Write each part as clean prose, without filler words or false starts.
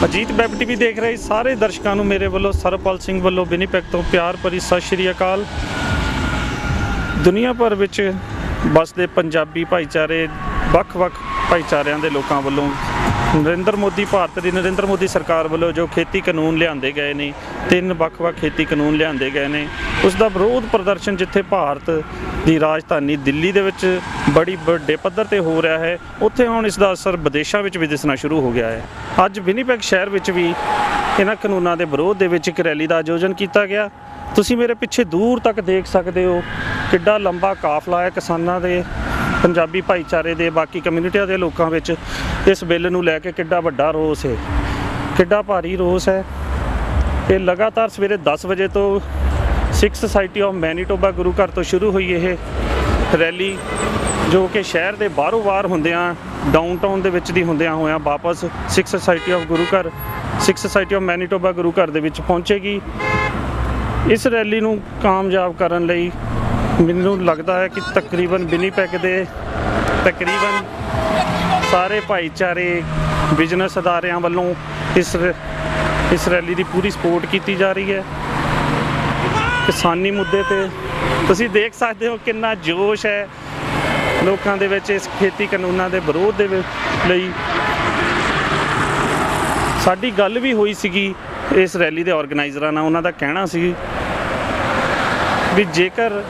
Ajit web TV ਦੇਖ ਰਹੇ ਸਾਰੇ ਦਰਸ਼ਕਾਂ ਨੂੰ ਮੇਰੇ ਵੱਲੋਂ ਸਰਪਾਲ ਸਿੰਘ ਵੱਲੋਂ ਵਿਨੀਪੈਗ ਤੋਂ ਪਿਆਰ ਭਰੀ ਸਤਿ ਸ਼੍ਰੀ ਅਕਾਲ। ਦੁਨੀਆ ਭਰ ਵਿੱਚ ਵੱਸਦੇ ਪੰਜਾਬੀ ਭਾਈਚਾਰੇ ਵੱਖ-ਵੱਖ ਭਾਈਚਾਰਿਆਂ ਦੇ ਲੋਕਾਂ ਵੱਲੋਂ ਭਾਰਤ ਦੀ ਨਰਿੰਦਰ ਮੋਦੀ ਸਰਕਾਰ ਵੱਲੋਂ ਜੋ ਖੇਤੀ ਕਾਨੂੰਨ ਲਿਆਂਦੇ ਗਏ ਨੇ, 3 ਵੱਖ-ਵੱਖ ਖੇਤੀ ਕਾਨੂੰਨ ਲਿਆਂਦੇ ਗਏ ਨੇ, ਉਸ ਦਾ ਵਿਰੋਧ ਪ੍ਰਦਰਸ਼ਨ ਜਿੱਥੇ ਭਾਰਤ ਦੀ ਰਾਜਧਾਨੀ ਦਿੱਲੀ ਦੇ ਵਿੱਚ ਬੜੀ ਵੱਡੇ ਪੱਧਰ ਤੇ ਹੋ ਰਿਹਾ ਹੈ, ਉੱਥੇ ਹੁਣ ਇਸ ਦਾ ਅਸਰ ਵਿਦੇਸ਼ਾਂ ਵਿੱਚ ਵੀ ਦਿਸਣਾ ਸ਼ੁਰੂ ਹੋ ਗਿਆ ਹੈ। ਅੱਜ ਵਿਨੀਪੈਗ ਸ਼ਹਿਰ ਵਿੱਚ ਵੀ ਇਹਨਾਂ ਕਾਨੂੰਨਾਂ ਦੇ ਵਿਰੋਧ ਦੇ ਵਿੱਚ ਇੱਕ ਰੈਲੀ ਦਾ ਆਯੋਜਨ ਕੀਤਾ ਗਿਆ। ਤੁਸੀਂ ਮੇਰੇ ਪਿੱਛੇ ਦੂਰ ਤੱਕ ਦੇਖ ਸਕਦੇ ਹੋ ਕਿੱਡਾ ਲੰਬਾ ਕਾਫਲਾ ਹੈ ਕਿਸਾਨਾਂ ਦੇ, ਪੰਜਾਬੀ ਭਾਈਚਾਰੇ ਦੇ, ਬਾਕੀ ਕਮਿਊਨਿਟੀਆਂ ਦੇ ਲੋਕਾਂ ਵਿੱਚ ਇਸ ਬਿੱਲ ਨੂੰ ਲੈ ਕੇ ਕਿੱਡਾ ਵੱਡਾ ਰੋਸ ਹੈ, ਕਿੱਡਾ ਭਾਰੀ ਰੋਸ ਹੈ। ਇਹ ਲਗਾਤਾਰ ਸਵੇਰੇ 10 ਵਜੇ ਤੋਂ ਸਿੱਖ ਸੁਸਾਇਟੀ ਆਫ ਮੈਨੀਟੋਬਾ ਗੁਰੂ ਘਰ ਤੋਂ ਸ਼ੁਰੂ ਹੋਈ ਇਹ ਰੈਲੀ, ਜੋ ਕਿ ਸ਼ਹਿਰ ਦੇ ਬਾਹਰੋਂ ਬਾਹਰ ਹੁੰਦਿਆਂ ਡਾਊਨਟਾਊਨ ਦੇ ਵਿੱਚ ਦੀ ਹੁੰਦਿਆਂ ਹੋਇਆਂ ਵਾਪਸ ਸਿੱਖ ਸੁਸਾਇਟੀ ਆਫ ਮੈਨੀਟੋਬਾ ਗੁਰੂ ਘਰ ਦੇ ਵਿੱਚ ਪਹੁੰਚੇਗੀ। ਇਸ ਰੈਲੀ ਨੂੰ ਕਾਮਯਾਬ ਕਰਨ ਲਈ ਮੈਨੂੰ ਲੱਗਦਾ ਹੈ ਕਿ ਤਕਰੀਬਨ ਵਿਨੀਪੈਗ ਦੇ ਸਾਰੇ ਭਾਈਚਾਰੇ, ਬਿਜ਼ਨਸ ਅਦਾਰਿਆਂ ਵੱਲੋਂ ਇਸ ਰੈਲੀ ਦੀ ਪੂਰੀ ਸਪੋਰਟ ਕੀਤੀ ਜਾ ਰਹੀ ਹੈ। ਕਿਸਾਨੀ ਮੁੱਦੇ ਤੇ ਤੁਸੀਂ ਦੇਖ ਸਕਦੇ ਹੋ ਕਿੰਨਾ ਜੋਸ਼ ਹੈ ਲੋਕਾਂ ਦੇ ਵਿੱਚ ਇਸ ਖੇਤੀ ਕਾਨੂੰਨਾਂ ਦੇ ਵਿਰੋਧ ਦੇ ਲਈ। ਸਾਡੀ ਗੱਲ ਵੀ ਹੋਈ ਸੀਗੀ ਇਸ ਰੈਲੀ ਦੇ ਆਰਗੇਨਾਈਜ਼ਰਾਂ ਨਾਲ। ਉਹਨਾਂ ਦਾ ਕਹਿਣਾ ਸੀ ਵੀ ਜੇਕਰ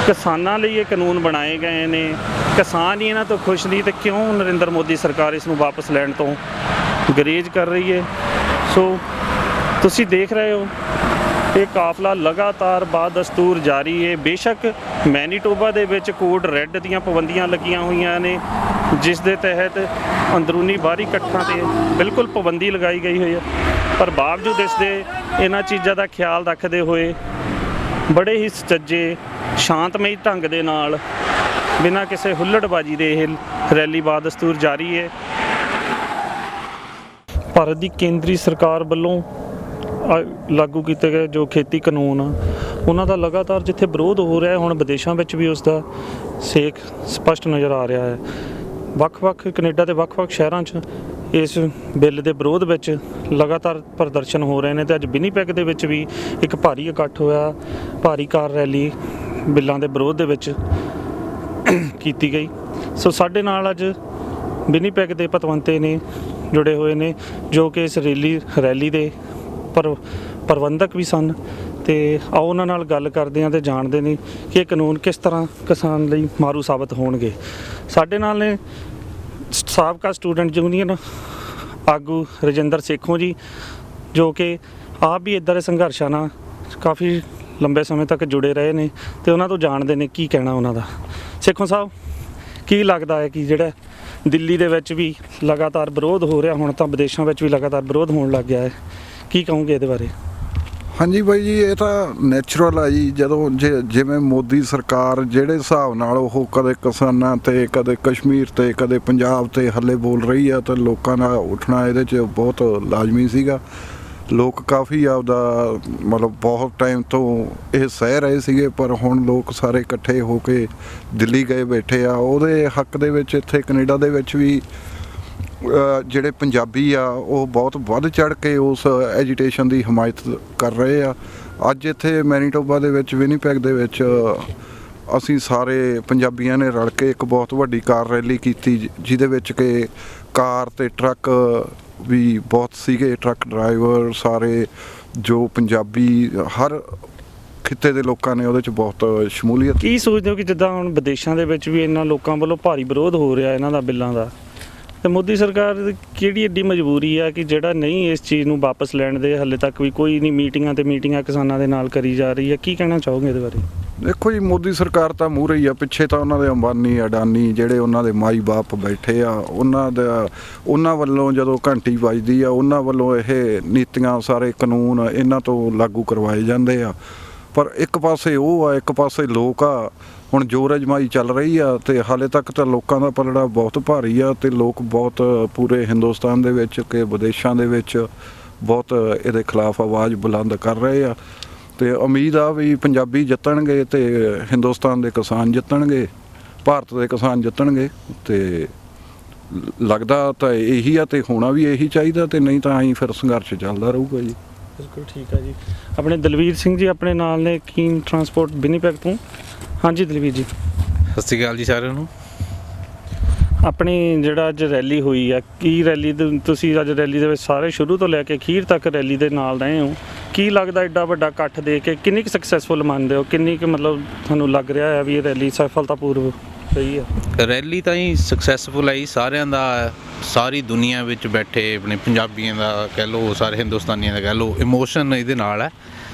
ਕਿਸਾਨਾਂ ਲਈ ਇਹ ਕਾਨੂੰਨ ਬਣਾਏ ਗਏ ਨੇ, ਕਿਸਾਨ ਹੀ ਇਹਨਾਂ ਤੋਂ ਖੁਸ਼ ਨਹੀਂ, ਤੇ ਕਿਉਂ ਨਰਿੰਦਰ ਮੋਦੀ ਸਰਕਾਰ ਇਸ ਨੂੰ ਵਾਪਸ ਲੈਣ ਤੋਂ ਗੁਰੇਜ਼ ਕਰ ਰਹੀ ਹੈ। ਸੋ ਤੁਸੀਂ ਦੇਖ ਰਹੇ ਹੋ ਇਹ ਕਾਫਲਾ ਲਗਾਤਾਰ ਬਾਦਸਤੂਰ ਜਾਰੀ ਹੈ। ਬੇਸ਼ੱਕ ਮੈਨੀਟੋਬਾ ਦੇ ਵਿੱਚ ਕੋਡ ਰੈੱਡ ਦੀਆਂ ਪਾਬੰਦੀਆਂ ਲੱਗੀਆਂ ਹੋਈਆਂ ਨੇ, ਜਿਸ ਦੇ ਤਹਿਤ ਅੰਦਰੂਨੀ ਬਾਹਰੀ ਇਕੱਠਾਂ 'ਤੇ ਬਿਲਕੁਲ ਪਾਬੰਦੀ ਲਗਾਈ ਗਈ ਹੋਈ ਹੈ, ਪਰ ਬਾਵਜੂਦ ਇਸ ਦੇ ਇਹਨਾਂ ਚੀਜ਼ਾਂ ਦਾ ਖਿਆਲ ਰੱਖਦੇ ਹੋਏ ਬੜੇ ਹੀ ਸੁਚੱਜੇ ਸ਼ਾਂਤਮਈ ਢੰਗ ਦੇ ਨਾਲ ਬਿਨਾਂ ਕਿਸੇ ਹੁੱਲੜਬਾਜ਼ੀ ਦੇ ਇਹ ਰੈਲੀ ਬਾਦਸਤੂਰ ਜਾਰੀ ਹੈ। ਭਾਰਤ ਦੀ ਕੇਂਦਰੀ ਸਰਕਾਰ ਵੱਲੋਂ ਲਾਗੂ ਕੀਤੇ ਗਏ ਜੋ ਖੇਤੀ ਕਾਨੂੰਨ ਆ, ਉਹਨਾਂ ਦਾ ਲਗਾਤਾਰ ਜਿੱਥੇ ਵਿਰੋਧ ਹੋ ਰਿਹਾ, ਹੁਣ ਵਿਦੇਸ਼ਾਂ ਵਿੱਚ ਵੀ ਉਸ ਦਾ ਸੇਕ ਸਪਸ਼ਟ ਨਜ਼ਰ ਆ ਰਿਹਾ ਹੈ। ਵੱਖ-ਵੱਖ ਕੈਨੇਡਾ ਦੇ ਵੱਖ-ਵੱਖ ਸ਼ਹਿਰਾਂ 'ਚ ਇਸ ਬਿੱਲ ਦੇ ਵਿਰੋਧ ਵਿੱਚ ਲਗਾਤਾਰ ਪ੍ਰਦਰਸ਼ਨ ਹੋ ਰਹੇ ਨੇ, ਅਤੇ ਅੱਜ ਵਿਨੀਪੈਗ ਦੇ ਵਿੱਚ ਵੀ ਇੱਕ ਭਾਰੀ ਇਕੱਠ ਹੋਇਆ, ਭਾਰੀ ਕਾਰ ਰੈਲੀ ਬਿੱਲਾਂ ਦੇ ਵਿਰੋਧ ਦੇ ਵਿੱਚ ਕੀਤੀ ਗਈ। ਸੋ ਸਾਡੇ ਨਾਲ ਅੱਜ ਵਿਨੀਪੈਗ ਦੇ ਪਤਵੰਤੇ ਨੇ ਜੁੜੇ ਹੋਏ ਨੇ, ਜੋ ਕਿ ਇਸ ਰੈਲੀ ਦੇ ਪ੍ਰਬੰਧਕ ਵੀ ਸਨ, ਅਤੇ ਆਓ ਉਹਨਾਂ ਨਾਲ ਗੱਲ ਕਰਦੇ ਹਾਂ ਅਤੇ ਜਾਣਦੇ ਨੇ ਕਿ ਇਹ ਕਾਨੂੰਨ ਕਿਸ ਤਰ੍ਹਾਂ ਕਿਸਾਨ ਲਈ ਮਾਰੂ ਸਾਬਤ ਹੋਣਗੇ। ਸਾਡੇ ਨਾਲ ਨੇ ਸਾਬਕਾ ਸਟੂਡੈਂਟ ਯੂਨੀਅਨ ਆਗੂ ਰਜਿੰਦਰ ਸੇਖੋਂ ਜੀ, ਜੋ ਕਿ ਆਪ ਵੀ ਇੱਦਾਂ ਦੇ ਸੰਘਰਸ਼ਾਂ ਨਾਲ ਕਾਫੀ ਲੰਬੇ ਸਮੇਂ ਤੱਕ ਜੁੜੇ ਰਹੇ ਨੇ, ਅਤੇ ਉਹਨਾਂ ਤੋਂ ਜਾਣਦੇ ਨੇ ਕੀ ਕਹਿਣਾ ਉਹਨਾਂ ਦਾ। ਸੇਖੋਂ ਸਾਹਿਬ, ਕੀ ਲੱਗਦਾ ਹੈ ਕਿ ਜਿਹੜਾ ਦਿੱਲੀ ਦੇ ਵਿੱਚ ਵੀ ਲਗਾਤਾਰ ਵਿਰੋਧ ਹੋ ਰਿਹਾ, ਹੁਣ ਤਾਂ ਵਿਦੇਸ਼ਾਂ ਵਿੱਚ ਵੀ ਲਗਾਤਾਰ ਵਿਰੋਧ ਹੋਣ ਲੱਗ ਗਿਆ ਹੈ, ਕੀ ਕਹੋਗੇ ਇਹਦੇ ਬਾਰੇ? ਹਾਂਜੀ ਬਾਈ ਜੀ, ਇਹ ਤਾਂ ਨੈਚੁਰਲ ਆ ਜੀ। ਜਦੋਂ ਜਿਵੇਂ ਮੋਦੀ ਸਰਕਾਰ ਜਿਹੜੇ ਹਿਸਾਬ ਨਾਲ ਉਹ ਕਦੇ ਕਿਸਾਨਾਂ 'ਤੇ, ਕਦੇ ਕਸ਼ਮੀਰ 'ਤੇ, ਕਦੇ ਪੰਜਾਬ 'ਤੇ ਹੱਲੇ ਬੋਲ ਰਹੀ ਆ, ਤਾਂ ਲੋਕਾਂ ਦਾ ਉੱਠਣਾ ਇਹਦੇ 'ਚ ਬਹੁਤ ਲਾਜ਼ਮੀ ਸੀਗਾ। ਲੋਕ ਕਾਫੀ ਆਪਦਾ ਮਤਲਬ ਬਹੁਤ ਟਾਈਮ ਤੋਂ ਇਹ ਸਹਿ ਰਹੇ ਸੀਗੇ, ਪਰ ਹੁਣ ਲੋਕ ਸਾਰੇ ਇਕੱਠੇ ਹੋ ਕੇ ਦਿੱਲੀ ਗਏ ਬੈਠੇ ਆ। ਉਹਦੇ ਹੱਕ ਦੇ ਵਿੱਚ ਇੱਥੇ ਕੈਨੇਡਾ ਦੇ ਵਿੱਚ ਵੀ ਜਿਹੜੇ ਪੰਜਾਬੀ ਆ ਉਹ ਬਹੁਤ ਵੱਧ ਚੜ੍ਹ ਕੇ ਉਸ ਐਜੀਟੇਸ਼ਨ ਦੀ ਹਮਾਇਤ ਕਰ ਰਹੇ ਆ। ਅੱਜ ਇੱਥੇ ਮੈਨੀਟੋਬਾ ਦੇ ਵਿੱਚ ਵਿਨੀਪੈਗ ਦੇ ਵਿੱਚ ਅਸੀਂ ਸਾਰੇ ਪੰਜਾਬੀਆਂ ਨੇ ਰਲ ਕੇ ਇੱਕ ਬਹੁਤ ਵੱਡੀ ਕਾਰ ਰੈਲੀ ਕੀਤੀ, ਜਿਹਦੇ ਵਿੱਚ ਕਿ ਕਾਰ ਅਤੇ ਟਰੱਕ ਵੀ ਬਹੁਤ ਸੀਗੇ, ਟਰੱਕ ਡਰਾਈਵਰ ਸਾਰੇ ਜੋ ਪੰਜਾਬੀ ਹਰ ਖਿੱਤੇ ਦੇ ਲੋਕਾਂ ਨੇ ਉਹਦੇ 'ਚ ਬਹੁਤ ਸ਼ਮੂਲੀਅਤ। ਕੀ ਸੋਚਦੇ ਹੋ ਕਿ ਜਿੱਦਾਂ ਹੁਣ ਵਿਦੇਸ਼ਾਂ ਦੇ ਵਿੱਚ ਵੀ ਇਹਨਾਂ ਲੋਕਾਂ ਵੱਲੋਂ ਭਾਰੀ ਵਿਰੋਧ ਹੋ ਰਿਹਾ ਇਹਨਾਂ ਦਾ ਬਿੱਲਾਂ ਦਾ, ਅਤੇ ਮੋਦੀ ਸਰਕਾਰ ਦੀ ਕਿਹੜੀ ਐਡੀ ਮਜਬੂਰੀ ਆ ਕਿ ਜਿਹੜਾ ਨਹੀਂ ਇਸ ਚੀਜ਼ ਨੂੰ ਵਾਪਸ ਲੈਣ ਦੇ, ਹਾਲੇ ਤੱਕ ਵੀ ਕੋਈ ਨਹੀਂ, ਮੀਟਿੰਗਾਂ ਕਿਸਾਨਾਂ ਦੇ ਨਾਲ ਕਰੀ ਜਾ ਰਹੀ ਹੈ, ਕੀ ਕਹਿਣਾ ਚਾਹੋਗੇ ਇਹਦੇ ਬਾਰੇ? ਦੇਖੋ ਜੀ, ਮੋਦੀ ਸਰਕਾਰ ਤਾਂ ਮੂਹਰੇ ਹੀ ਆ, ਪਿੱਛੇ ਤਾਂ ਉਹਨਾਂ ਦੇ ਅੰਬਾਨੀ ਅਡਾਨੀ ਜਿਹੜੇ ਉਹਨਾਂ ਦੇ ਮਾਈ ਬਾਪ ਬੈਠੇ ਆ, ਉਹਨਾਂ ਵੱਲੋਂ ਜਦੋਂ ਘੰਟੀ ਵੱਜਦੀ ਆ, ਉਹਨਾਂ ਵੱਲੋਂ ਇਹ ਨੀਤੀਆਂ, ਸਾਰੇ ਕਾਨੂੰਨ ਇਹਨਾਂ ਤੋਂ ਲਾਗੂ ਕਰਵਾਏ ਜਾਂਦੇ ਆ। ਪਰ ਇੱਕ ਪਾਸੇ ਉਹ ਆ, ਇੱਕ ਪਾਸੇ ਲੋਕ ਆ। ਹੁਣ ਜ਼ੋਰ ਅਜਮਾਈ ਚੱਲ ਰਹੀ ਆ, ਅਤੇ ਹਾਲੇ ਤੱਕ ਤਾਂ ਲੋਕਾਂ ਦਾ ਪਲੜਾ ਬਹੁਤ ਭਾਰੀ ਆ, ਅਤੇ ਲੋਕ ਬਹੁਤ ਪੂਰੇ ਹਿੰਦੁਸਤਾਨ ਦੇ ਵਿੱਚ ਕਿ ਵਿਦੇਸ਼ਾਂ ਦੇ ਵਿੱਚ ਬਹੁਤ ਇਹਦੇ ਖਿਲਾਫ ਆਵਾਜ਼ ਬੁਲੰਦ ਕਰ ਰਹੇ ਆ। ਅਤੇ ਉਮੀਦ ਆ ਵੀ ਪੰਜਾਬੀ ਜਿੱਤਣਗੇ ਅਤੇ ਹਿੰਦੁਸਤਾਨ ਦੇ ਕਿਸਾਨ ਜਿੱਤਣਗੇ, ਭਾਰਤ ਦੇ ਕਿਸਾਨ ਜਿੱਤਣਗੇ, ਅਤੇ ਲੱਗਦਾ ਤਾਂ ਇਹੀ ਆ ਤੇ ਹੋਣਾ ਵੀ ਇਹੀ ਚਾਹੀਦਾ, ਤੇ ਨਹੀਂ ਤਾਂ ਐਂ ਫਿਰ ਸੰਘਰਸ਼ ਚੱਲਦਾ ਰਹੂਗਾ ਜੀ। ਬਿਲਕੁਲ ਠੀਕ ਹੈ ਜੀ। ਆਪਣੇ ਦਲਵੀਰ ਸਿੰਘ ਜੀ ਆਪਣੇ ਨਾਲ ਨੇ ਕੀਮ ਟਰਾਂਸਪੋਰਟ ਵਿਨੀਪੈਗ ਤੋਂ। ਹਾਂਜੀ ਦਲਵੀਰ ਜੀ, ਸਤਿ ਸ਼੍ਰੀ ਅਕਾਲ ਜੀ ਸਾਰਿਆਂ ਨੂੰ। ਆਪਣੀ ਜਿਹੜਾ ਅੱਜ ਰੈਲੀ ਹੋਈ ਆ, ਕੀ ਰੈਲੀ ਤੁਸੀਂ ਅੱਜ ਰੈਲੀ ਦੇ ਵਿੱਚ ਸਾਰੇ ਸ਼ੁਰੂ ਤੋਂ ਲੈ ਕੇ ਅਖੀਰ ਤੱਕ ਰੈਲੀ ਦੇ ਨਾਲ ਰਹੇ ਹੋ, ਕੀ ਲੱਗਦਾ ਐਡਾ ਵੱਡਾ ਇਕੱਠ ਦੇ ਕੇ ਕਿੰਨੀ ਕੁ ਸਕਸੈਸਫੁਲ ਮੰਨਦੇ ਹੋ, ਕਿੰਨੀ ਕੁ ਮਤਲਬ ਤੁਹਾਨੂੰ ਲੱਗ ਰਿਹਾ ਹੈ ਵੀ ਇਹ ਰੈਲੀ ਸਫਲਤਾਪੂਰਵਕ ਰਹੀ ਹੈ? ਰੈਲੀ ਤਾਂ ਹੀ ਸਕਸੈਸਫੁਲ ਹੈ ਜੀ, ਸਾਰਿਆਂ ਦਾ, ਸਾਰੀ ਦੁਨੀਆ ਵਿੱਚ ਬੈਠੇ ਆਪਣੇ ਪੰਜਾਬੀਆਂ ਦਾ ਕਹਿ ਲਓ, ਸਾਰੇ ਹਿੰਦੁਸਤਾਨੀਆਂ ਦਾ ਕਹਿ ਲਓ, ਇਮੋਸ਼ਨ ਇਹਦੇ ਨਾਲ ਹੈ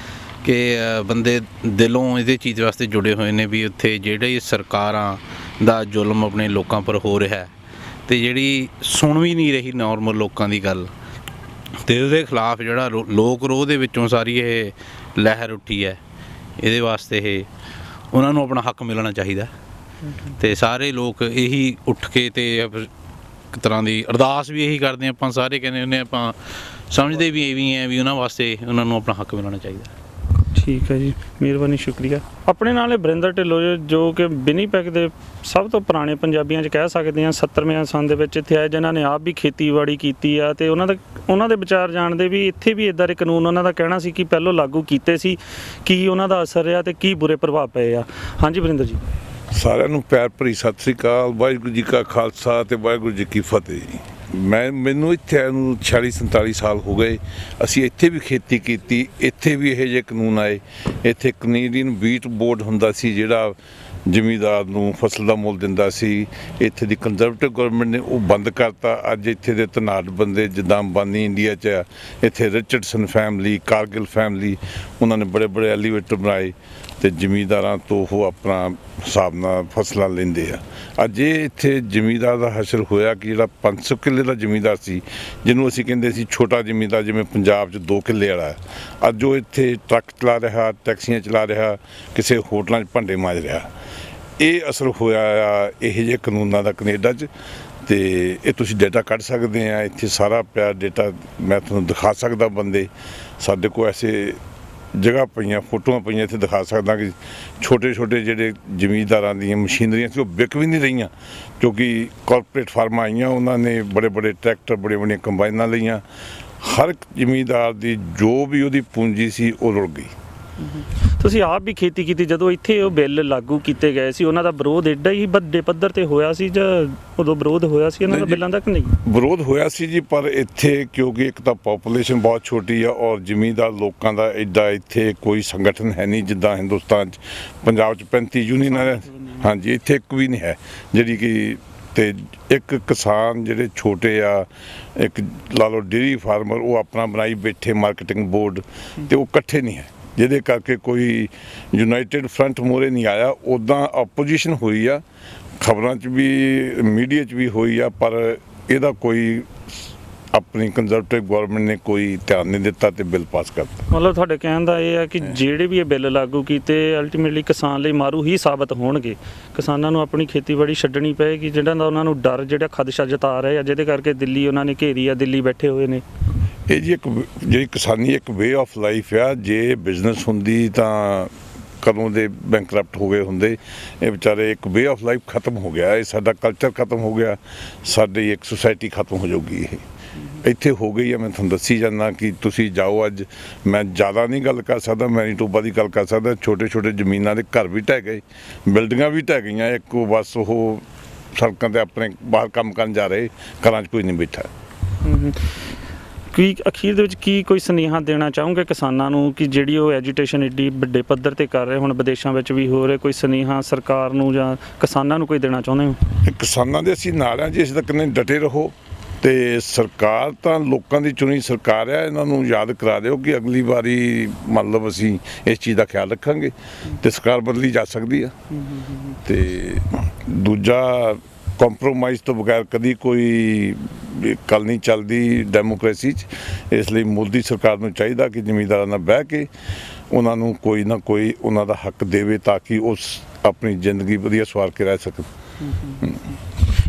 ਕਿ ਬੰਦੇ ਦਿਲੋਂ ਇਹਦੇ ਚੀਜ਼ ਵਾਸਤੇ ਜੁੜੇ ਹੋਏ ਨੇ ਵੀ ਉੱਥੇ ਜਿਹੜੇ ਸਰਕਾਰਾਂ ਦਾ ਜ਼ੁਲਮ ਆਪਣੇ ਲੋਕਾਂ ਪਰ ਹੋ ਰਿਹਾ ਅਤੇ ਜਿਹੜੀ ਸੁਣ ਵੀ ਨਹੀਂ ਰਹੀ ਨੋਰਮਲ ਲੋਕਾਂ ਦੀ ਗੱਲ, ਅਤੇ ਉਹਦੇ ਖਿਲਾਫ ਜਿਹੜਾ ਲੋਕ ਰੋਹ ਦੇ ਵਿੱਚੋਂ ਸਾਰੀ ਇਹ ਲਹਿਰ ਉੱਠੀ ਹੈ, ਇਹਦੇ ਵਾਸਤੇ ਇਹ ਉਹਨਾਂ ਨੂੰ ਆਪਣਾ ਹੱਕ ਮਿਲਣਾ ਚਾਹੀਦਾ। ਅਤੇ ਸਾਰੇ ਲੋਕ ਇਹੀ ਉੱਠ ਕੇ ਅਤੇ ਇੱਕ ਤਰ੍ਹਾਂ ਦੀ ਅਰਦਾਸ ਵੀ ਇਹੀ ਕਰਦੇ ਆਪਾਂ, ਸਾਰੇ ਕਹਿੰਦੇ ਹੁੰਦੇ ਆਪਾਂ, ਸਮਝਦੇ ਵੀ ਇਹ ਵੀ ਹੈ ਵੀ ਉਹਨਾਂ ਵਾਸਤੇ ਉਹਨਾਂ ਨੂੰ ਆਪਣਾ ਹੱਕ ਮਿਲਣਾ ਚਾਹੀਦਾ। ਠੀਕ ਹੈ ਜੀ, ਮਿਹਰਬਾਨੀ, ਸ਼ੁਕਰੀਆ। ਆਪਣੇ ਨਾਲ ਇਹ ਬਰਿੰਦਰ ਢਿੱਲੋਂ ਜੋ ਕਿ ਵਿਨੀਪੈਗ ਦੇ ਸਭ ਤੋਂ ਪੁਰਾਣੇ ਪੰਜਾਬੀਆਂ 'ਚ ਕਹਿ ਸਕਦੇ ਹਾਂ 70ਵੇਂ ਸੰਨ ਦੇ ਵਿੱਚ ਇੱਥੇ ਆਏ, ਜਿਨ੍ਹਾਂ ਨੇ ਆਪ ਵੀ ਖੇਤੀਬਾੜੀ ਕੀਤੀ ਆ, ਅਤੇ ਉਹਨਾਂ ਦੇ ਵਿਚਾਰ ਜਾਣਦੇ ਵੀ ਇੱਥੇ ਵੀ ਇੱਦਾਂ ਦੇ ਕਾਨੂੰਨ ਉਹਨਾਂ ਦਾ ਕਹਿਣਾ ਸੀ ਕਿ ਪਹਿਲੋਂ ਲਾਗੂ ਕੀਤੇ ਸੀ, ਕੀ ਉਹਨਾਂ ਦਾ ਅਸਰ ਰਿਹਾ ਅਤੇ ਕੀ ਬੁਰੇ ਪ੍ਰਭਾਵ ਪਏ ਆ। ਹਾਂਜੀ ਬਰਿੰਦਰ ਜੀ। ਸਾਰਿਆਂ ਨੂੰ ਪਿਆਰ ਭਰੀ ਸਤਿ ਸ੍ਰੀ ਅਕਾਲ। ਵਾਹਿਗੁਰੂ ਜੀ ਕਾ ਖਾਲਸਾ ਤੇ ਵਾਹਿਗੁਰੂ ਜੀ ਕੀ ਫਤਿਹ ਜੀ। ਮੈਨੂੰ ਇੱਥੇ ਆਏ ਨੂੰ 46-47 ਸਾਲ ਹੋ ਗਏ। ਅਸੀਂ ਇੱਥੇ ਵੀ ਖੇਤੀ ਕੀਤੀ, ਇੱਥੇ ਵੀ ਇਹੋ ਜਿਹੇ ਕਾਨੂੰਨ ਆਏ। ਇੱਥੇ ਕੈਨੇਡੀਅਨ ਵੀਟ ਬੋਰਡ ਹੁੰਦਾ ਸੀ ਜਿਹੜਾ ਜ਼ਿਮੀਂਦਾਰ ਨੂੰ ਫਸਲ ਦਾ ਮੁੱਲ ਦਿੰਦਾ ਸੀ। ਇੱਥੇ ਦੀ ਕੰਜ਼ਰਵੇਟਿਵ ਗਵਰਨਮੈਂਟ ਨੇ ਉਹ ਬੰਦ ਕਰਤਾ। ਅੱਜ ਇੱਥੇ ਦੇ ਧਨਾਢ ਬੰਦੇ ਜਿੱਦਾਂ ਅੰਬਾਨੀ ਇੰਡੀਆ 'ਚ ਆ, ਇੱਥੇ ਰਿਚਰਡਸਨ ਫੈਮਿਲੀ, ਕਾਰਗਿਲ ਫੈਮਿਲੀ, ਉਹਨਾਂ ਨੇ ਬੜੇ ਬੜੇ ਐਲੀਵੇਟਰ ਬਣਾਏ ਅਤੇ ਜ਼ਿਮੀਂਦਾਰਾਂ ਤੋਂ ਉਹ ਆਪਣਾ ਹਿਸਾਬ ਨਾਲ ਫਸਲਾਂ ਲੈਂਦੇ ਆ। ਅੱਜ ਇਹ ਇੱਥੇ ਜ਼ਿਮੀਂਦਾਰ ਦਾ ਹਸ਼ਰ ਹੋਇਆ ਕਿ ਜਿਹੜਾ 500 ਕਿੱਲੇ ਦਾ ਜ਼ਿਮੀਂਦਾਰ ਸੀ, ਜਿਹਨੂੰ ਅਸੀਂ ਕਹਿੰਦੇ ਸੀ ਛੋਟਾ ਜ਼ਿਮੀਂਦਾਰ, ਜਿਵੇਂ ਪੰਜਾਬ 'ਚ 2 ਕਿੱਲੇ ਵਾਲਾ, ਅੱਜ ਉਹ ਇੱਥੇ ਟਰੱਕ ਚਲਾ ਰਿਹਾ, ਟੈਕਸੀਆਂ ਚਲਾ ਰਿਹਾ, ਕਿਸੇ ਹੋਟਲਾਂ 'ਚ ਭਾਂਡੇ ਮਾਂਜ ਰਿਹਾ। ਇਹ ਅਸਰ ਹੋਇਆ ਆ ਇਹੋ ਜਿਹੇ ਕਾਨੂੰਨਾਂ ਦਾ ਕੈਨੇਡਾ 'ਚ। ਅਤੇ ਇਹ ਤੁਸੀਂ ਡੇਟਾ ਕੱਢ ਸਕਦੇ ਆ, ਇੱਥੇ ਸਾਰਾ ਪਿਆ ਡੇਟਾ ਮੈਂ ਤੁਹਾਨੂੰ ਦਿਖਾ ਸਕਦਾ। ਬੰਦੇ ਸਾਡੇ ਕੋਲ ਐਸੇ ਜਗ੍ਹਾ ਪਈਆਂ, ਫੋਟੋਆਂ ਪਈਆਂ, ਇੱਥੇ ਦਿਖਾ ਸਕਦਾ ਕਿ ਛੋਟੇ ਛੋਟੇ ਜਿਹੜੇ ਜ਼ਿਮੀਂਦਾਰਾਂ ਦੀਆਂ ਮਸ਼ੀਨਰੀਆਂ ਸੀ ਉਹ ਵਿਕ ਵੀ ਨਹੀਂ ਰਹੀਆਂ, ਕਿਉਂਕਿ ਕਾਰਪੋਰੇਟ ਫਾਰਮਾਂ ਆਈਆਂ, ਉਹਨਾਂ ਨੇ ਬੜੇ ਬੜੇ ਟਰੈਕਟਰ, ਬੜੀਆਂ ਬੜੀਆਂ ਕੰਬਾਈਨਾਂ ਲਈਆਂ। ਹਰ ਇੱਕ ਜ਼ਿਮੀਂਦਾਰ ਦੀ ਜੋ ਵੀ ਉਹਦੀ ਪੂੰਜੀ ਸੀ ਉਹ ਰੁੜ ਗਈ। ਤੁਸੀਂ ਆਪ ਵੀ ਖੇਤੀ ਕੀਤੀ, ਜਦੋਂ ਇੱਥੇ ਉਹ ਬਿੱਲ ਲਾਗੂ ਕੀਤੇ ਗਏ ਸੀ ਉਹਨਾਂ ਦਾ ਵਿਰੋਧ ਐਡਾ ਹੀ ਵੱਡੇ ਪੱਧਰ ਤੇ ਹੋਇਆ ਸੀ, ਜਾਂ ਉਦੋਂ ਵਿਰੋਧ ਹੋਇਆ ਸੀ ਇਹਨਾਂ ਦਾ ਬਿੱਲਾਂ ਦਾ ਕਿ ਨਹੀਂ? ਵਿਰੋਧ ਹੋਇਆ ਸੀ ਜੀ, ਪਰ ਇੱਥੇ ਕਿਉਂਕਿ ਇੱਕ ਤਾਂ ਪਾਪੂਲੇਸ਼ਨ ਬਹੁਤ ਛੋਟੀ ਆ ਔਰ ਜ਼ਿਮੀਂਦਾਰ ਲੋਕਾਂ ਦਾ ਐਡਾ ਇੱਥੇ ਕੋਈ ਸੰਗਠਨ ਹੈ ਨਹੀਂ ਜਿੱਦਾਂ ਹਿੰਦੁਸਤਾਨ 'ਚ। ਪੰਜਾਬ 'ਚ 35 ਯੂਨੀਅਨ, ਹਾਂਜੀ, ਇੱਥੇ ਇੱਕ ਵੀ ਨਹੀਂ ਹੈ ਜਿਹੜੀ ਕਿ, ਅਤੇ ਇੱਕ ਕਿਸਾਨ ਜਿਹੜੇ ਛੋਟੇ ਆ, ਇੱਕ ਲਾ ਲਓ ਡੇਅਰੀ ਫਾਰਮਰ, ਉਹ ਆਪਣਾ ਬਣਾਈ ਬੈਠੇ ਮਾਰਕੀਟਿੰਗ ਬੋਰਡ, ਅਤੇ ਉਹ ਇਕੱਠੇ ਨਹੀਂ ਹੈ, ਜਿਹਦੇ ਕਰਕੇ ਕੋਈ ਯੂਨਾਈਟਿਡ ਫਰੰਟ ਮੂਹਰੇ ਨਹੀਂ ਆਇਆ। ਉੱਦਾਂ ਆਪੋਜੀਸ਼ਨ ਹੋਈ ਆ, ਖਬਰਾਂ 'ਚ ਵੀ, ਮੀਡੀਆ 'ਚ ਵੀ ਹੋਈ ਆ, ਪਰ ਇਹਦਾ ਕੋਈ ਆਪਣੀ ਕੰਜ਼ਰਵੇਟਿਵ ਗਵਰਨਮੈਂਟ ਨੇ ਕੋਈ ਧਿਆਨ ਨਹੀਂ ਦਿੱਤਾ ਅਤੇ ਬਿੱਲ ਪਾਸ ਕਰਤਾ। ਮਤਲਬ ਤੁਹਾਡੇ ਕਹਿਣ ਦਾ ਇਹ ਹੈ ਕਿ ਜਿਹੜੇ ਵੀ ਇਹ ਬਿੱਲ ਲਾਗੂ ਕੀਤੇ ਅਲਟੀਮੇਟਲੀ ਕਿਸਾਨ ਲਈ ਮਾਰੂ ਹੀ ਸਾਬਤ ਹੋਣਗੇ। ਕਿਸਾਨਾਂ ਨੂੰ ਆਪਣੀ ਖੇਤੀਬਾੜੀ ਛੱਡਣੀ ਪਏਗੀ, ਜਿਹੜਾ ਦਾ ਉਹਨਾਂ ਨੂੰ ਡਰ, ਜਿਹੜਾ ਖਦਸ਼ਾ ਜਤਾ ਰਹੇ ਆ, ਜਿਹਦੇ ਕਰਕੇ ਦਿੱਲੀ ਉਹਨਾਂ ਨੇ ਘੇਰੀ ਆ, ਦਿੱਲੀ ਬੈਠੇ ਹੋਏ ਨੇ। ਇਹ ਜੀ ਇੱਕ ਜਿਹੜੀ ਕਿਸਾਨੀ ਇੱਕ ਵੇ ਆਫ ਲਾਈਫ ਆ। ਜੇ ਬਿਜ਼ਨਸ ਹੁੰਦੀ ਤਾਂ ਕਦੋਂ ਦੇ ਬੈਂਕਰਪਟ ਹੋ ਗਏ ਹੁੰਦੇ। ਇਹ ਵਿਚਾਰੇ ਇੱਕ ਵੇ ਆਫ ਲਾਈਫ ਖਤਮ ਹੋ ਗਿਆ, ਇਹ ਸਾਡਾ ਕਲਚਰ ਖਤਮ ਹੋ ਗਿਆ, ਸਾਡੀ ਇੱਕ ਸੁਸਾਇਟੀ ਖਤਮ ਹੋ ਜਾਊਗੀ। ਇਹ ਇੱਥੇ ਹੋ ਗਈ ਆ। ਮੈਂ ਤੁਹਾਨੂੰ ਦੱਸੀ ਜਾਂਦਾ ਕਿ ਤੁਸੀਂ ਜਾਓ, ਅੱਜ ਮੈਂ ਜ਼ਿਆਦਾ ਨਹੀਂ ਗੱਲ ਕਰ ਸਕਦਾ, ਮੈਨੀਟੋਬਾ ਦੀ ਗੱਲ ਕਰ ਸਕਦਾ। ਛੋਟੇ ਛੋਟੇ ਜ਼ਮੀਨਾਂ ਦੇ ਘਰ ਵੀ ਢਹਿ ਗਏ, ਬਿਲਡਿੰਗਾਂ ਵੀ ਢਹਿ ਗਈਆਂ। ਇੱਕ ਬਸ ਉਹ ਸੜਕਾਂ 'ਤੇ ਆਪਣੇ ਬਾਹਰ ਕੰਮ ਕਰਨ ਜਾ ਰਹੇ, ਘਰਾਂ 'ਚ ਕੋਈ ਨਹੀਂ ਬੈਠਾ। ਕੀ ਅਖੀਰ ਦੇ ਵਿੱਚ ਕੀ ਕੋਈ ਸੁਨੇਹਾ ਦੇਣਾ ਚਾਹੋਗੇ ਕਿਸਾਨਾਂ ਨੂੰ ਕਿ ਜਿਹੜੀ ਉਹ ਐਜੀਟੇਸ਼ਨ ਏਡੀ ਵੱਡੇ ਪੱਧਰ ਤੇ ਕਰ ਰਹੇ, ਹੁਣ ਵਿਦੇਸ਼ਾਂ ਵਿੱਚ ਵੀ ਹੋ ਰਹੇ, ਕੋਈ ਸੁਨੇਹਾ ਸਰਕਾਰ ਨੂੰ ਜਾਂ ਕਿਸਾਨਾਂ ਨੂੰ ਕੋਈ ਦੇਣਾ ਚਾਹੁੰਦੇ ਹੋ? ਕਿਸਾਨਾਂ ਦੇ ਅਸੀਂ ਨਾਲ ਹਾਂ ਜੀ, ਇਸ ਤੱਕ ਨੇ ਡਟੇ ਰਹੋ। ਅਤੇ ਸਰਕਾਰ ਤਾਂ ਲੋਕਾਂ ਦੀ ਚੁਣੀ ਸਰਕਾਰ ਆ, ਇਹਨਾਂ ਨੂੰ ਯਾਦ ਕਰਾ ਦਿਓ ਕਿ ਅਗਲੀ ਵਾਰੀ ਮਤਲਬ ਅਸੀਂ ਇਸ ਚੀਜ਼ ਦਾ ਖਿਆਲ ਰੱਖਾਂਗੇ ਅਤੇ ਸਰਕਾਰ ਬਦਲੀ ਜਾ ਸਕਦੀ ਆ। ਅਤੇ ਦੂਜਾ, ਕੰਪਰੋਮਾਈਜ਼ ਤੋਂ ਬਗੈਰ ਕਦੀ ਕੋਈ ਗੱਲ ਨਹੀਂ ਚੱਲਦੀ ਡੈਮੋਕ੍ਰੇਸੀ 'ਚ। ਇਸ ਲਈ ਮੋਦੀ ਸਰਕਾਰ ਨੂੰ ਚਾਹੀਦਾ ਕਿ ਜ਼ਿਮੀਂਦਾਰਾਂ ਨਾਲ ਬਹਿ ਕੇ ਉਹਨਾਂ ਨੂੰ ਕੋਈ ਨਾ ਕੋਈ ਉਹਨਾਂ ਦਾ ਹੱਕ ਦੇਵੇ, ਤਾਂ ਕਿ ਉਸ ਆਪਣੀ ਜ਼ਿੰਦਗੀ ਵਧੀਆ ਸਵਾਰ ਕੇ ਰਹਿ ਸਕਣ।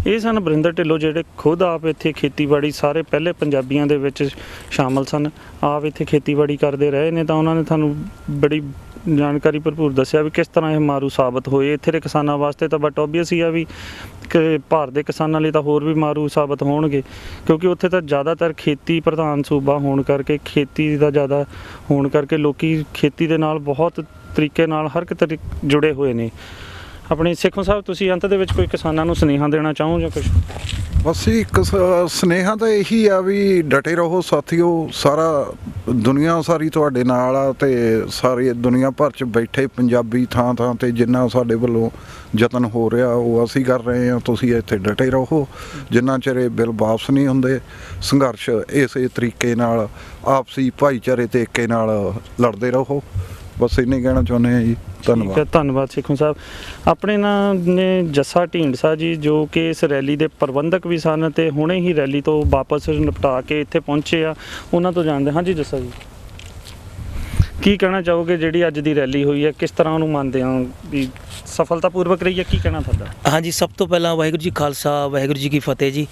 ਇਹ ਸਨ ਬਰਿੰਦਰ ਢਿੱਲੋਂ, ਜਿਹੜੇ ਖੁਦ ਆਪ ਇੱਥੇ ਖੇਤੀਬਾੜੀ, ਸਾਰੇ ਪਹਿਲੇ ਪੰਜਾਬੀਆਂ ਦੇ ਵਿੱਚ ਸ਼ਾਮਲ ਸਨ, ਆਪ ਇੱਥੇ ਖੇਤੀਬਾੜੀ ਕਰਦੇ ਰਹੇ ਨੇ। ਤਾਂ ਉਹਨਾਂ ਨੇ ਤੁਹਾਨੂੰ ਬੜੀ ਜਾਣਕਾਰੀ ਭਰਪੂਰ ਦੱਸਿਆ ਵੀ ਕਿਸ ਤਰ੍ਹਾਂ ਇਹ ਮਾਰੂ ਸਾਬਤ ਹੋਏ। ਇੱਥੇ ਦੇ ਕਿਸਾਨਾਂ ਵਾਸਤੇ ਤਾਂ ਬਟ ਓਬਵੀਅਸ ਹੀ ਆ ਵੀ ਕਿ ਭਾਰਤ ਦੇ ਕਿਸਾਨਾਂ ਲਈ ਤਾਂ ਹੋਰ ਵੀ ਮਾਰੂ ਸਾਬਤ ਹੋਣਗੇ, ਕਿਉਂਕਿ ਉੱਥੇ ਤਾਂ ਜ਼ਿਆਦਾਤਰ ਖੇਤੀ ਪ੍ਰਧਾਨ ਸੂਬਾ ਹੋਣ ਕਰਕੇ, ਖੇਤੀ ਦਾ ਜ਼ਿਆਦਾ ਹੋਣ ਕਰਕੇ ਲੋਕੀ ਖੇਤੀ ਦੇ ਨਾਲ ਬਹੁਤ ਤਰੀਕੇ ਨਾਲ ਹਰ ਇੱਕ ਜੁੜੇ ਹੋਏ ਨੇ। ਆਪਣੇ ਸਿੱਖੋ ਸਾਹਿਬ, ਤੁਸੀਂ ਅੰਤ ਦੇ ਵਿੱਚ ਕੋਈ ਕਿਸਾਨਾਂ ਨੂੰ ਸੁਨੇਹਾ ਦੇਣਾ ਚਾਹੋ ਜਾਂ ਕੁਝ? ਬਸ ਇੱਕ ਸੁਨੇਹਾ ਤਾਂ ਇਹੀ ਆ ਵੀ ਡਟੇ ਰਹੋ ਸਾਥੀਓ, ਸਾਰਾ ਦੁਨੀਆ ਸਾਰੀ ਤੁਹਾਡੇ ਨਾਲ ਆ ਤੇ ਸਾਰੀ ਦੁਨੀਆ ਭਰ 'ਚ ਬੈਠੇ ਪੰਜਾਬੀ ਥਾਂ ਥਾਂ ਤੇ ਜਿੰਨਾ ਸਾਡੇ ਵੱਲੋਂ ਯਤਨ ਹੋ ਰਿਹਾ ਉਹ ਅਸੀਂ ਕਰ ਰਹੇ ਹਾਂ। ਤੁਸੀਂ ਇੱਥੇ ਡਟੇ ਰਹੋ, ਜਿੰਨਾ ਚਿਰ ਇਹ ਬਿੱਲ ਵਾਪਸ ਨਹੀਂ ਹੁੰਦੇ ਸੰਘਰਸ਼ ਇਸੇ ਤਰੀਕੇ ਨਾਲ ਆਪਸੀ ਭਾਈਚਾਰੇ ਤੇ ਏਕੇ ਨਾਲ ਲੜਦੇ ਰਹੋ। ਬਸ ਇੰਨਾ ਹੀ ਕਹਿਣਾ ਚਾਹੁੰਦੇ ਹਾਂ ਜੀ। ਧੰਨਵਾਦ। ਧੰਨਵਾਦ ਸਿੱਖੋ ਸਾਹਿਬ। ਆਪਣੇ ਨਾਲ ਨੇ ਜੱਸਾ ਢੀਂਡਸਾ ਜੀ, ਜੋ ਕਿ ਇਸ ਰੈਲੀ ਦੇ ਪ੍ਰਬੰਧਕ ਵੀ ਸਨ ਤੇ ਹੁਣੇ ਹੀ ਰੈਲੀ ਤੋਂ ਵਾਪਸ ਨਿਪਟਾ ਕੇ ਇੱਥੇ ਪਹੁੰਚੇ ਆ, ਉਹਨਾਂ ਤੋਂ ਜਾਣਦੇ। ਹਾਂਜੀ ਜੱਸਾ ਜੀ, ਕੀ ਕਹਿਣਾ ਚਾਹੋਗੇ ਜਿਹੜੀ ਅੱਜ ਦੀ ਰੈਲੀ ਹੋਈ ਹੈ, ਕਿਸ ਤਰ੍ਹਾਂ ਉਹਨੂੰ ਮੰਨਦੇ ਹੋ ਵੀ ਸਫਲਤਾਪੂਰਵਕ ਰਹੀ ਹੈ? ਕੀ ਕਹਿਣਾ ਤੁਹਾਡਾ? ਹਾਂਜੀ, ਸਭ ਤੋਂ ਪਹਿਲਾਂ ਵਾਹਿਗੁਰੂ ਜੀ ਖਾਲਸਾ ਵਾਹਿਗੁਰੂ ਜੀ ਕੀ ਫਤਿਹ ਜੀ।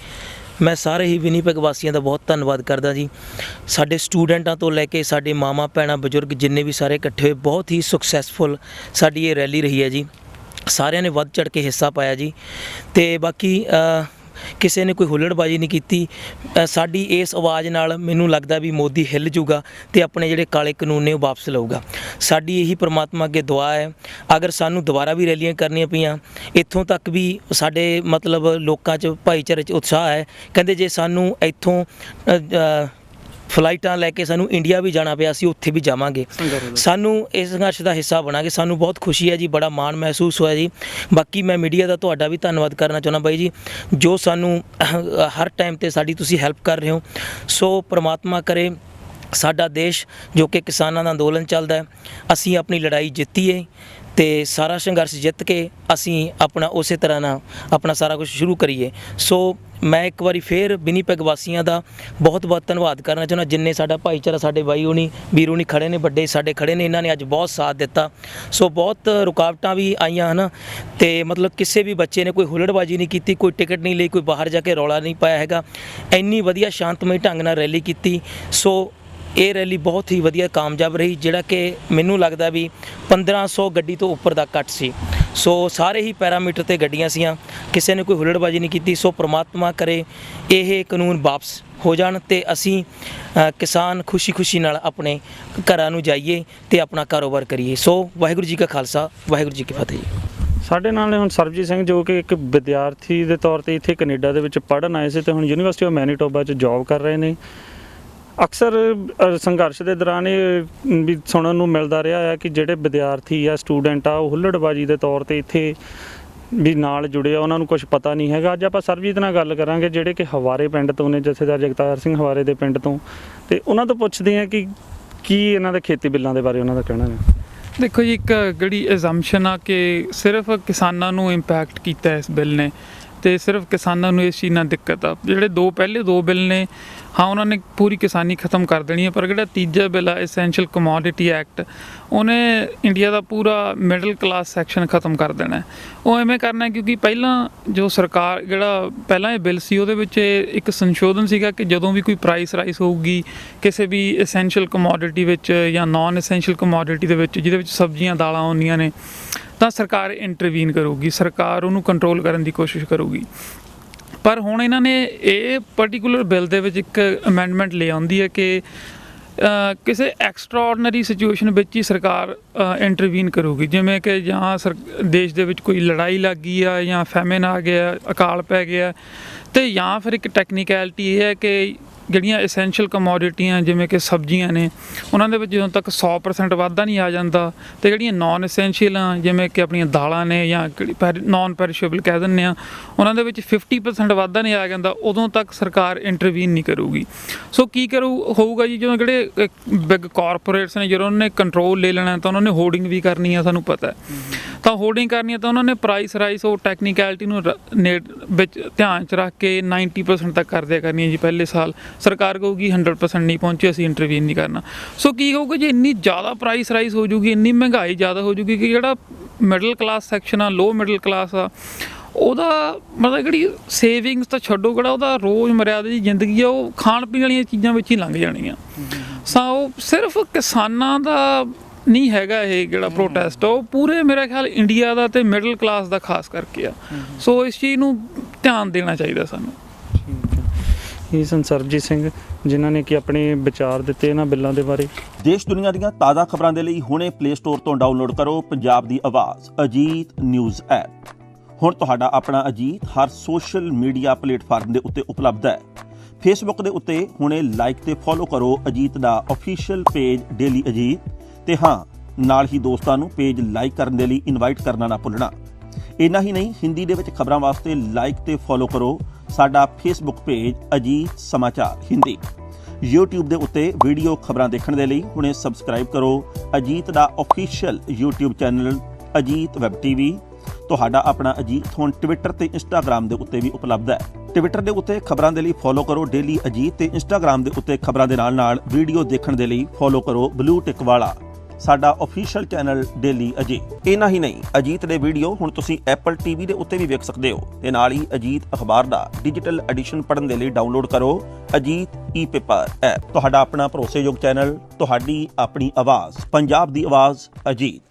ਮੈਂ ਸਾਰੇ ਹੀ ਵਿਨੀਪੈਗ ਵਾਸੀਆਂ ਦਾ ਬਹੁਤ ਧੰਨਵਾਦ ਕਰਦਾ ਜੀ। ਸਾਡੇ ਸਟੂਡੈਂਟਾਂ ਤੋਂ ਲੈ ਕੇ ਸਾਡੇ ਮਾਮਾ ਭੈਣਾਂ ਬਜ਼ੁਰਗ ਜਿੰਨੇ ਵੀ ਸਾਰੇ ਇਕੱਠੇ ਹੋਏ, ਬਹੁਤ ਹੀ ਸਕਸੈਸਫੁਲ ਸਾਡੀ ਇਹ ਰੈਲੀ ਰਹੀ ਹੈ ਜੀ। ਸਾਰਿਆਂ ਨੇ ਵੱਧ ਚੜ੍ਹ ਕੇ ਹਿੱਸਾ ਪਾਇਆ ਜੀ ਤੇ ਬਾਕੀ ਕਿਸੇ ਨੇ ਕੋਈ ਹੁੱਲੜਬਾਜ਼ੀ ਨਹੀਂ ਕੀਤੀ। ਸਾਡੀ ਇਸ ਆਵਾਜ਼ ਨਾਲ ਮੈਨੂੰ ਲੱਗਦਾ ਵੀ ਮੋਦੀ ਹਿੱਲ ਜੂਗਾ ਤੇ ਆਪਣੇ ਜਿਹੜੇ ਕਾਲੇ ਕਾਨੂੰਨ ਨੇ ਉਹ ਵਾਪਸ ਲਊਗਾ। ਸਾਡੀ ਇਹੀ ਪ੍ਰਮਾਤਮਾ ਅੱਗੇ ਦੁਆ ਹੈ। ਅਗਰ ਸਾਨੂੰ ਦੁਬਾਰਾ ਵੀ ਰੈਲੀਆਂ ਕਰਨੀਆਂ ਪਈਆਂ, ਇੱਥੋਂ ਤੱਕ ਵੀ ਸਾਡੇ ਮਤਲਬ ਲੋਕਾਂ 'ਚ ਭਾਈਚਾਰੇ 'ਚ ਉਤਸ਼ਾਹ ਹੈ। ਕਹਿੰਦੇ ਜੇ ਸਾਨੂੰ ਇੱਥੋਂ ਫਲਾਈਟਾਂ ਲੈ ਕੇ ਸਾਨੂੰ ਇੰਡੀਆ ਵੀ ਜਾਣਾ ਪਿਆ, ਅਸੀਂ ਉੱਥੇ ਵੀ ਜਾਵਾਂਗੇ। ਸਾਨੂੰ ਇਸ ਸੰਘਰਸ਼ ਦਾ ਹਿੱਸਾ ਬਣਾਂਗੇ। ਸਾਨੂੰ ਬਹੁਤ ਖੁਸ਼ੀ ਹੈ ਜੀ, ਬੜਾ ਮਾਣ ਮਹਿਸੂਸ ਹੋਇਆ ਜੀ। ਬਾਕੀ ਮੈਂ ਮੀਡੀਆ ਦਾ ਤੁਹਾਡਾ ਵੀ ਧੰਨਵਾਦ ਕਰਨਾ ਚਾਹੁੰਦਾ ਬਾਈ ਜੀ, ਜੋ ਸਾਨੂੰ ਹਰ ਟਾਈਮ 'ਤੇ ਸਾਡੀ ਤੁਸੀਂ ਹੈਲਪ ਕਰ ਰਹੇ ਹੋ। ਸੋ ਪ੍ਰਮਾਤਮਾ ਕਰੇ ਸਾਡਾ ਦੇਸ਼ ਜੋ ਕਿ ਕਿਸਾਨਾਂ ਦਾ ਅੰਦੋਲਨ ਚੱਲਦਾ, ਅਸੀਂ ਆਪਣੀ ਲੜਾਈ ਜਿੱਤੀਏ ਤੇ ਸਾਰਾ ਸੰਘਰਸ਼ ਜਿੱਤ ਕੇ ਅਸੀਂ ਆਪਣਾ ਉਸੇ ਤਰ੍ਹਾਂ ਨਾਲ ਆਪਣਾ ਸਾਰਾ ਕੁਝ ਸ਼ੁਰੂ ਕਰੀਏ। ਸੋ ਮੈਂ ਇੱਕ ਵਾਰੀ ਫੇਰ ਵਿਨੀਪੈਗ ਵਾਸੀਆਂ ਦਾ ਬਹੁਤ ਬਹੁਤ ਧੰਨਵਾਦ ਕਰਨਾ ਚਾਹੁੰਦਾ, ਜਿੰਨੇ ਸਾਡਾ ਭਾਈਚਾਰਾ, ਸਾਡੇ ਬਾਈ ਹੋਣੀ ਵੀਰ ਹੋਣੀ ਖੜ੍ਹੇ ਨੇ, ਵੱਡੇ ਸਾਡੇ ਖੜ੍ਹੇ ਨੇ, ਇਹਨਾਂ ਨੇ ਅੱਜ ਬਹੁਤ ਸਾਥ ਦਿੱਤਾ। ਸੋ ਬਹੁਤ ਰੁਕਾਵਟਾਂ ਵੀ ਆਈਆਂ ਹਨ ਤੇ ਮਤਲਬ ਕਿਸੇ ਵੀ ਬੱਚੇ ਨੇ ਕੋਈ ਹੁੱਲੜਬਾਜ਼ੀ ਨਹੀਂ ਕੀਤੀ, ਕੋਈ ਟਿਕਟ ਨਹੀਂ ਲਈ, ਕੋਈ ਬਾਹਰ ਜਾ ਕੇ ਰੌਲਾ ਨਹੀਂ ਪਾਇਆ ਹੈਗਾ। ਇੰਨੀ ਵਧੀਆ ਸ਼ਾਂਤਮਈ ਢੰਗ ਨਾਲ ਰੈਲੀ ਕੀਤੀ। ਸੋ ਇਹ ਰੈਲੀ ਬਹੁਤ ਹੀ ਵਧੀਆ ਕਾਮਯਾਬ ਰਹੀ, ਜਿਹੜਾ ਕਿ ਮੈਨੂੰ ਲੱਗਦਾ ਵੀ 1500 ਗੱਡੀ ਤੋਂ ਉੱਪਰ ਦਾ ਇਕੱਠ ਸੀ। ਸੋ ਸਾਰੇ ਹੀ ਪੈਰਾਮੀਟਰ ਤੇ ਗੱਡੀਆਂ ਸੀਆਂ, ਕਿਸੇ ਨੇ ਕੋਈ ਹੁੱਲੜਬਾਜ਼ੀ ਨਹੀਂ ਕੀਤੀ। ਸੋ ਪ੍ਰਮਾਤਮਾ ਕਰੇ ਇਹ ਕਾਨੂੰਨ ਵਾਪਸ ਹੋ ਜਾਣ ਤੇ ਅਸੀਂ ਕਿਸਾਨ ਖੁਸ਼ੀ ਨਾਲ ਆਪਣੇ ਘਰਾਂ ਨੂੰ ਜਾਈਏ ਤੇ ਆਪਣਾ ਕਾਰੋਬਾਰ ਕਰੀਏ। ਸੋ ਵਾਹਿਗੁਰੂ ਜੀ ਕਾ ਖਾਲਸਾ ਵਾਹਿਗੁਰੂ ਜੀ ਕੀ ਫਤਿਹ ਜੀ। ਸਾਡੇ ਨਾਲ ਹੁਣ ਸਰਬਜੀਤ ਸਿੰਘ, ਜੋ ਕਿ ਇੱਕ ਵਿਦਿਆਰਥੀ ਦੇ ਤੌਰ ਤੇ ਇੱਥੇ ਕੈਨੇਡਾ ਦੇ ਵਿੱਚ ਪੜ੍ਹਨ ਆਏ ਸੀ ਤੇ ਹੁਣ ਯੂਨੀਵਰਸਿਟੀ ਆਫ ਮੈਨੀਟੋਬਾ 'ਚ ਜੌਬ ਕਰ ਰਹੇ ਨੇ। ਅਕਸਰ ਸੰਘਰਸ਼ ਦੇ ਦੌਰਾਨ ਇਹ ਵੀ ਸੁਣਨ ਨੂੰ ਮਿਲਦਾ ਰਿਹਾ ਹੈ ਕਿ ਜਿਹੜੇ ਵਿਦਿਆਰਥੀ ਆ, ਸਟੂਡੈਂਟ ਆ, ਉਹ ਹੁੱਲੜਬਾਜ਼ੀ ਦੇ ਤੌਰ ਤੇ ਇੱਥੇ ਵੀ ਨਾਲ ਜੁੜੇ ਆ, ਉਹਨਾਂ ਨੂੰ ਕੁਝ ਪਤਾ ਨਹੀਂ ਹੈਗਾ। ਅੱਜ ਆਪਾਂ ਸਰਬਜੀਤ ਨਾਲ ਗੱਲ ਕਰਾਂਗੇ, ਜਿਹੜੇ ਕਿ ਹਵਾਰੇ ਪਿੰਡ ਤੋਂ ਨੇ, ਜਥੇਦਾਰ ਜਗਤਾਰ ਸਿੰਘ ਹਵਾਰੇ ਦੇ ਪਿੰਡ ਤੋਂ, ਤੇ ਉਹਨਾਂ ਤੋਂ ਪੁੱਛਦੇ ਹਾਂ ਕਿ ਕੀ ਇਹਨਾਂ ਦੇ ਖੇਤੀ ਬਿੱਲਾਂ ਦੇ ਬਾਰੇ ਉਹਨਾਂ ਦਾ ਕਹਿਣਾ ਹੈ। ਦੇਖੋ ਜੀ, ਇੱਕ ਜਿਹੜੀ ਐਜ਼ੰਪਸ਼ਨ ਆ ਕਿ ਸਿਰਫ ਕਿਸਾਨਾਂ ਨੂੰ ਇੰਪੈਕਟ ਕੀਤਾ ਇਸ ਬਿੱਲ ਨੇ ਤੇ ਸਿਰਫ ਕਿਸਾਨਾਂ ਨੂੰ ਇਸ ਚੀਜ਼ ਨਾਲ ਦਿੱਕਤ ਆ। ਜਿਹੜੇ ਪਹਿਲੇ ਦੋ ਬਿੱਲ ਨੇ, ਹਾਂ ਉਹਨਾਂ ਨੇ ਪੂਰੀ ਕਿਸਾਨੀ ਖਤਮ ਕਰ ਦੇਣੀ ਹੈ, ਪਰ ਜਿਹੜਾ ਤੀਜਾ ਬਿੱਲ ਆ ਐਸੈਂਸ਼ੀਅਲ ਕਮੋਡਿਟੀ ਐਕਟ, ਉਹਨੇ ਇੰਡੀਆ ਦਾ ਪੂਰਾ ਮਿਡਲ ਕਲਾਸ ਸੈਕਸ਼ਨ ਖਤਮ ਕਰ ਦੇਣਾ। ਉਹ ਐਵੇਂ ਕਰਨਾ ਕਿਉਂਕਿ ਪਹਿਲਾਂ ਜੋ ਸਰਕਾਰ ਜਿਹੜਾ ਪਹਿਲਾਂ ਇਹ ਬਿੱਲ ਸੀ ਉਹਦੇ ਵਿੱਚ ਇੱਕ ਸੰਸ਼ੋਧਨ ਸੀਗਾ ਕਿ ਜਦੋਂ ਵੀ ਕੋਈ ਪ੍ਰਾਈਸ ਰਾਈਸ ਹੋਊਗੀ ਕਿਸੇ ਵੀ ਐਸੈਂਸ਼ੀਅਲ ਕਮੋਡਿਟੀ ਵਿੱਚ ਜਾਂ ਨਾਨ ਐਸੈਂਸ਼ੀਅਲ ਕਮੋਡਿਟੀ ਦੇ ਵਿੱਚ, ਜਿਹਦੇ ਵਿੱਚ ਸਬਜ਼ੀਆਂ ਦਾਲਾਂ ਆਉਂਦੀਆਂ ਨੇ, ਤਾਂ ਸਰਕਾਰ ਇੰਟਰਵੀਨ ਕਰੂਗੀ, ਸਰਕਾਰ ਉਹਨੂੰ ਕੰਟਰੋਲ ਕਰਨ ਦੀ ਕੋਸ਼ਿਸ਼ ਕਰੂਗੀ। ਪਰ ਹੁਣ ਇਹਨਾਂ ਨੇ ਇਹ ਪਰਟੀਕੂਲਰ ਬਿੱਲ ਦੇ ਵਿੱਚ ਇੱਕ ਅਮੈਂਡਮੈਂਟ ਲੈ ਆਉਂਦੀ ਹੈ ਕਿ ਕਿਸੇ ਐਕਸਟਰਾਆਰਡਨਰੀ ਸਿਚੁਏਸ਼ਨ ਵਿੱਚ ਹੀ ਸਰਕਾਰ ਇੰਟਰਵੀਨ ਕਰੂਗੀ, ਜਿਵੇਂ ਕਿ ਜਾਂ ਦੇਸ਼ ਦੇ ਵਿੱਚ ਕੋਈ ਲੜਾਈ ਲੱਗ ਗਈ ਆ ਜਾਂ ਫੈਮਿਨ ਆ ਗਿਆ, ਅਕਾਲ ਪੈ ਗਿਆ, ਤੇ ਜਾਂ ਫਿਰ ਇੱਕ ਟੈਕਨੀਕੈਲਿਟੀ ਇਹ ਹੈ ਕਿ ਜਿਹੜੀਆਂ ਐਸੈਂਸ਼ੀਅਲ ਕਮੋਡਿਟੀਆਂ ਜਿਵੇਂ ਕਿ ਸਬਜ਼ੀਆਂ ਨੇ, ਉਹਨਾਂ ਦੇ ਵਿੱਚ ਜਦੋਂ ਤੱਕ 100% ਵਾਧਾ ਨਹੀਂ ਆ ਜਾਂਦਾ, ਤੇ ਜਿਹੜੀਆਂ ਨਾਨ ਐਸੈਂਸ਼ੀਅਲ ਆ ਜਿਵੇਂ ਕਿ ਆਪਣੀਆਂ ਦਾਲਾਂ ਨੇ ਜਾਂ ਨਾਨ ਪੈਰੀਸ਼ੇਬਲ ਕਹਿ ਦਿੰਦੇ ਆ, ਉਹਨਾਂ ਦੇ ਵਿੱਚ 50% ਵਾਧਾ ਨਹੀਂ ਆ ਜਾਂਦਾ, ਉਦੋਂ ਤੱਕ ਸਰਕਾਰ ਇੰਟਰਵੀਨ ਨਹੀਂ ਕਰੂਗੀ। ਸੋ ਕੀ ਹੋਊਗਾ ਜੀ, ਜਦੋਂ ਜਿਹੜੇ ਬਿਗ ਕਾਰਪੋਰੇਟਸ ਨੇ ਜਦੋਂ ਉਹਨਾਂ ਨੇ ਕੰਟਰੋਲ ਲੈ ਲੈਣਾ ਤਾਂ ਉਹਨਾਂ ਨੇ ਹੋਰਡਿੰਗ ਵੀ ਕਰਨੀ ਆ, ਸਾਨੂੰ ਪਤਾ, ਤਾਂ ਹੋਰਡਿੰਗ ਕਰਨੀ ਆ ਤਾਂ ਉਹਨਾਂ ਨੇ ਪ੍ਰਾਈਸ ਰਾਈਸ ਉਹ ਟੈਕਨੀਕੈਲਿਟੀ ਨੂੰ ਵਿੱਚ ਧਿਆਨ 'ਚ ਰੱਖ ਕੇ 90% ਤੱਕ ਕਰ ਦਿਆ ਕਰਨੀ ਹੈ ਜੀ ਪਹਿਲੇ ਸਾਲ। ਸਰਕਾਰ ਕਹੂਗੀ 100% ਨਹੀਂ ਪਹੁੰਚੇ, ਅਸੀਂ ਇੰਟਰਵੀਨ ਨਹੀਂ ਕਰਨਾ। ਸੋ ਕੀ ਹੋਊਗਾ ਜੀ, ਇੰਨੀ ਜ਼ਿਆਦਾ ਪ੍ਰਾਈਸ ਰਾਈਸ ਹੋ ਜੂਗੀ, ਇੰਨੀ ਮਹਿੰਗਾਈ ਜ਼ਿਆਦਾ ਹੋ ਜੂਗੀ ਕਿ ਜਿਹੜਾ ਮਿਡਲ ਕਲਾਸ ਸੈਕਸ਼ਨ ਆ, ਲੋ ਮਿਡਲ ਕਲਾਸ ਆ, ਉਹਦਾ ਮਤਲਬ ਜਿਹੜੀ ਸੇਵਿੰਗਸ ਤਾਂ ਛੱਡੋ, ਜਿਹੜਾ ਉਹਦਾ ਰੋਜ਼ ਮਰਿਆਦਾ ਦੀ ਜ਼ਿੰਦਗੀ ਆ ਉਹ ਖਾਣ ਪੀਣ ਵਾਲੀਆਂ ਚੀਜ਼ਾਂ ਵਿੱਚ ਹੀ ਲੰਘ ਜਾਣੀਆਂ। ਸੋ ਸਿਰਫ ਕਿਸਾਨਾਂ ਦਾ ਨਹੀਂ ਹੈਗਾ ਇਹ ਜਿਹੜਾ ਪ੍ਰੋਟੈਸਟ ਉਹ ਪੂਰੇ ਮੇਰਾ ਖਿਆਲ ਇੰਡੀਆ ਦਾ ਤੇ ਮਿਡਲ ਕਲਾਸ ਦਾ ਖਾਸ ਕਰਕੇ ਆ। ਸੋ ਇਸ ਚੀਜ਼ ਨੂੰ ਧਿਆਨ ਦੇਣਾ ਚਾਹੀਦਾ ਸਾਨੂੰ। ਇਹ ਸਨ ਸਰਬਜੀਤ ਸਿੰਘ ਜਿਨ੍ਹਾਂ ਨੇ ਕਿ ਆਪਣੇ ਵਿਚਾਰ ਦਿੱਤੇ ਇਹਨਾਂ ਬਿੱਲਾਂ ਦੇ ਬਾਰੇ। ਦੇਸ਼ ਦੁਨੀਆ ਦੀਆਂ ਤਾਜ਼ਾ ਖਬਰਾਂ ਦੇ ਲਈ ਹੁਣੇ ਪਲੇ ਸਟੋਰ ਤੋਂ ਡਾਊਨਲੋਡ ਕਰੋ ਪੰਜਾਬ ਦੀ ਆਵਾਜ਼ ਅਜੀਤ ਨਿਊਜ਼ ਐਪ। ਹੁਣ ਤੁਹਾਡਾ ਆਪਣਾ ਅਜੀਤ ਹਰ ਸੋਸ਼ਲ ਮੀਡੀਆ ਪਲੇਟਫਾਰਮ ਦੇ ਉੱਤੇ ਉਪਲਬਧ ਹੈ। ਫੇਸਬੁੱਕ ਦੇ ਉੱਤੇ ਹੁਣੇ ਲਾਈਕ ਤੇ ਫੋਲੋ ਕਰੋ ਅਜੀਤ ਦਾ ਅਫੀਸ਼ੀਅਲ ਪੇਜ ਡੇਲੀ ਅਜੀਤ, ਤੇ ਹਾਂ ਨਾਲ ਹੀ ਦੋਸਤਾਂ ਨੂੰ ਪੇਜ ਲਾਈਕ ਕਰਨ ਦੇ ਲਈ ਇਨਵਾਈਟ ਕਰਨਾ ਨਾ ਭੁੱਲਣਾ। ਇੰਨਾ ਹੀ ਨਹੀਂ, ਹਿੰਦੀ ਦੇ ਵਿੱਚ ਖਬਰਾਂ ਵਾਸਤੇ ਲਾਈਕ ਤੇ ਫੋਲੋ ਕਰੋ ਸਾਡਾ ਫੇਸਬੁੱਕ ਪੇਜ ਅਜੀਤ ਸਮਾਚਾਰ ਹਿੰਦੀ। YouTube ਦੇ ਉੱਤੇ ਵੀਡੀਓ ਖਬਰਾਂ ਦੇਖਣ ਦੇ ਲਈ ਹੁਣੇ ਸਬਸਕ੍ਰਾਈਬ ਕਰੋ ਅਜੀਤ ਦਾ official YouTube channel Ajit web TV. ਤੁਹਾਡਾ ਆਪਣਾ ਅਜੀਤ ਹੁਣ ਟਵਿੱਟਰ ਤੇ ਇੰਸਟਾਗ੍ਰਾਮ ਦੇ ਉੱਤੇ ਵੀ ਉਪਲਬਧ ਹੈ। ਟਵਿੱਟਰ ਦੇ ਉੱਤੇ ਖਬਰਾਂ ਦੇ ਲਈ ਫੋਲੋ ਕਰੋ ਡੇਲੀ ਅਜੀਤ, ਤੇ ਇੰਸਟਾਗ੍ਰਾਮ ਦੇ ਉੱਤੇ ਖਬਰਾਂ ਦੇ ਨਾਲ ਵੀਡੀਓ ਦੇਖਣ ਦੇ ਲਈ ਫੋਲੋ ਕਰੋ ਬਲੂ ਟਿਕ ਵਾਲਾ ਸਾਡਾ ਅਫੀਸ਼ੀਅਲ ਚੈਨਲ ਡੇਲੀ ਅਜੀਤ। ਇੰਨਾ ਹੀ ਨਹੀਂ, ਅਜੀਤ ਦੇ ਵੀਡੀਓ ਹੁਣ ਤੁਸੀਂ ਐਪਲ ਟੀਵੀ ਦੇ ਉੱਤੇ ਵੀ ਵੇਖ ਸਕਦੇ ਹੋ, ਤੇ ਨਾਲ ਹੀ ਅਜੀਤ ਅਖਬਾਰ ਦਾ ਡਿਜੀਟਲ ਐਡੀਸ਼ਨ ਪੜ੍ਹਨ ਦੇ ਲਈ ਡਾਊਨਲੋਡ ਕਰੋ ਅਜੀਤ ਈ-ਪੇਪਰ ਐਪ। ਤੁਹਾਡਾ ਆਪਣਾ ਭਰੋਸੇਯੋਗ ਚੈਨਲ, ਤੁਹਾਡੀ ਆਪਣੀ ਆਵਾਜ਼, ਪੰਜਾਬ ਦੀ ਆਵਾਜ਼ ਅਜੀਤ।